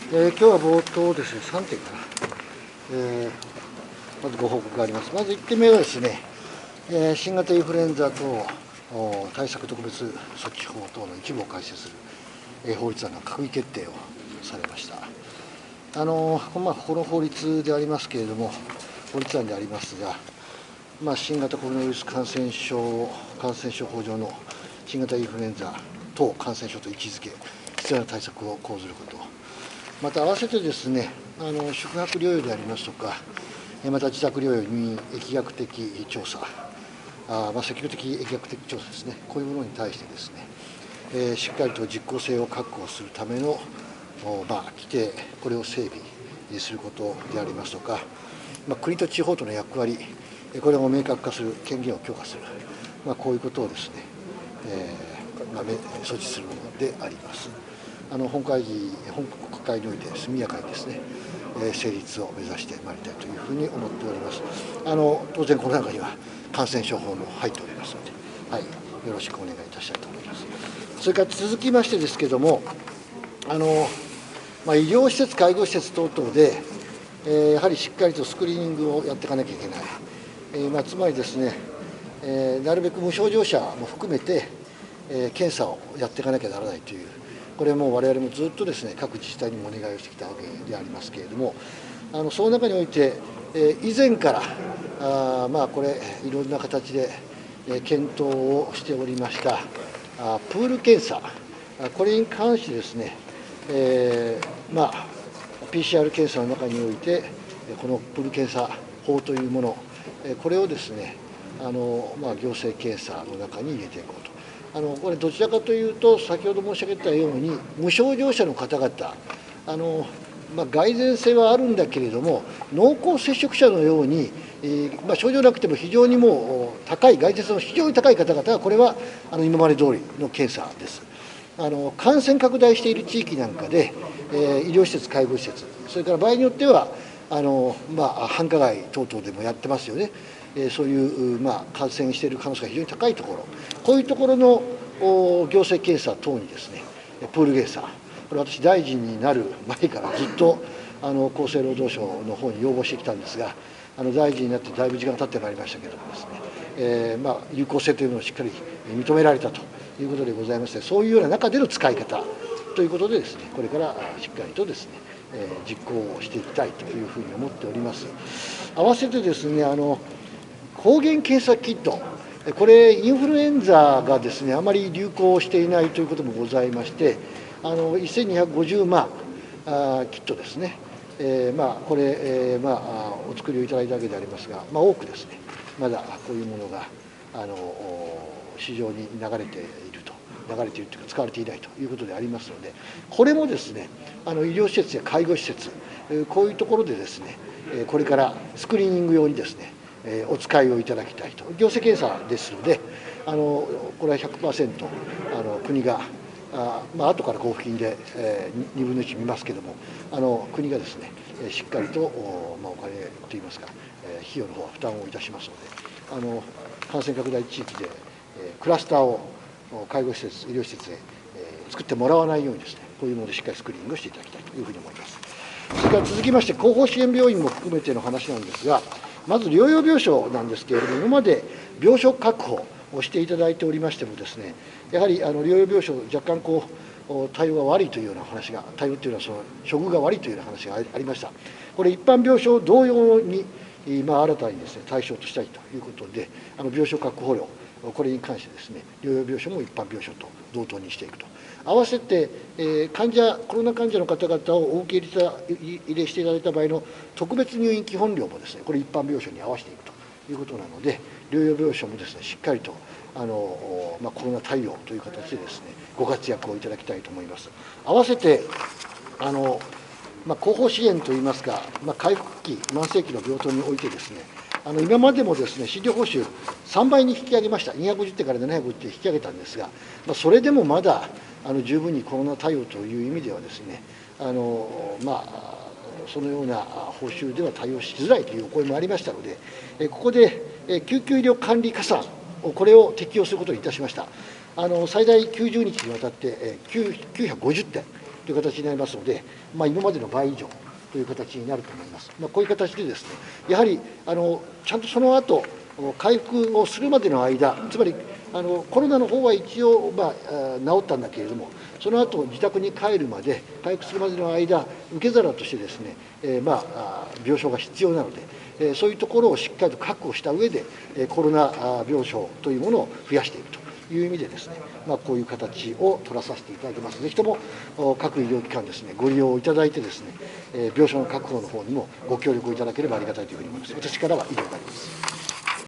今日は冒頭ですね、3点かな、まずご報告があります。まず1点目はですね、新型インフルエンザ等対策特別措置法等の一部を改正する、法律案が閣議決定をされました。この法律でありますけれども、法律案でありますが、新型コロナウイルス感染症法上の新型インフルエンザ等感染症と位置づけ、必要な対策を講ずること、また併せてですね、宿泊療養でありますとか、また自宅療養、入院、疫学的調査、積極的疫学的調査ですね、こういうものに対してですね、しっかりと実効性を確保するための規定、これを整備することでありますとか、国と地方との役割、これを明確化する、権限を強化する、こういうことをですね、措置するものであります。本国会において速やかにですね、成立を目指してまいりたいというふうに思っております。当然、この中には感染症法も入っておりますので、はい、よろしくお願いいたしたいと思います。それから続きましてですけれども、医療施設、介護施設等々で、やはりしっかりとスクリーニングをやっていかなきゃいけない、つまりですね、なるべく無症状者も含めて、検査をやっていかなきゃならないという、これはもう我々もずっとですね、各自治体にもお願いをしてきたわけでありますけれども、その中において、以前からこれ、いろんな形で検討をしておりましたプール検査、これに関してですね、PCR 検査の中において、このプール検査法というもの、これをですね、行政検査の中に入れていこうと。これ、どちらかというと、先ほど申し上げたように、無症状者の方々、蓋然性はあるんだけれども、濃厚接触者のように、症状なくても非常にもう高い、蓋然性の非常に高い方々は、これは今まで通りの検査です。感染拡大している地域なんかで、医療施設、介護施設、それから場合によっては、繁華街等々でもやってますよね。そういう、感染している可能性が非常に高いところ、こういうところの行政検査等にですね、プール検査、これ私、大臣になる前からずっと厚生労働省の方に要望してきたんですが、大臣になってだいぶ時間が経ってまいりましたけれどもですね、有効性というのをしっかり認められたということでございまして、そういうような中での使い方ということでですね、これからしっかりとですね、実行をしていきたいというふうに思っております。合わせてですね、抗原検査キット、これ、インフルエンザがですね、あまり流行していないということもございまして、1250万キットですね、これ、お作りをいただいたわけでありますが、多くですね、まだこういうものが市場に流れているというか、使われていないということでありますので、これもですね、医療施設や介護施設、こういうところでですね、これからスクリーニング用にですね、お使いをいただきたいと、行政検査ですので、これは 100% 国が、後から交付金で2分の1見ますけれども、国がですね、しっかりとお金といいますか、費用の方は負担をいたしますので、感染拡大地域でクラスターを介護施設、医療施設へ作ってもらわないようにですね、こういうものでしっかりスクリーニングをしていただきたいというふうに思います。それから続きまして、後方支援病院も含めての話なんですが、まず療養病床なんですけれども、今まで病床確保をしていただいておりましてもですね、やはり療養病床、若干対応が悪いというような話が、対応というのは処遇が悪いというような話がありました。これ、一般病床同様に、新たにですね、対象としたいということで、病床確保料、これに関してですね、療養病床も一般病床と同等にしていくと。合わせて、コロナ患者の方々をお受け入れしていただいた場合の特別入院基本料もですね、これ一般病床に合わせていくということなので、療養病床もですね、しっかりとコロナ対応という形でですね、ご活躍をいただきたいと思います。合わせて後方支援といいますか、回復期、慢性期の病棟においてですね、今までもですね、診療報酬3倍に引き上げました、250点から750点引き上げたんですが、それでもまだ十分にコロナ対応という意味ではですね、そのような報酬では対応しづらいというお声もありましたので、ここで救急医療管理加算、これを適用することにいたしました。最大90日にわたって950点という形になりますので、今までの倍以上という形になると思います。こういう形でですね、やはりちゃんとその後回復をするまでの間、つまりコロナの方は一応、治ったんだけれども、その後自宅に帰るまで、回復するまでの間、受け皿としてですね、病床が必要なので、そういうところをしっかりと確保した上で、コロナ病床というものを増やしていくという意味でですね、こういう形を取らさせていただきます。ぜひとも各医療機関ですね、ご利用いただいてですね、病床の確保の方にもご協力をいただければありがたいというふうに思います。私からは以上になります。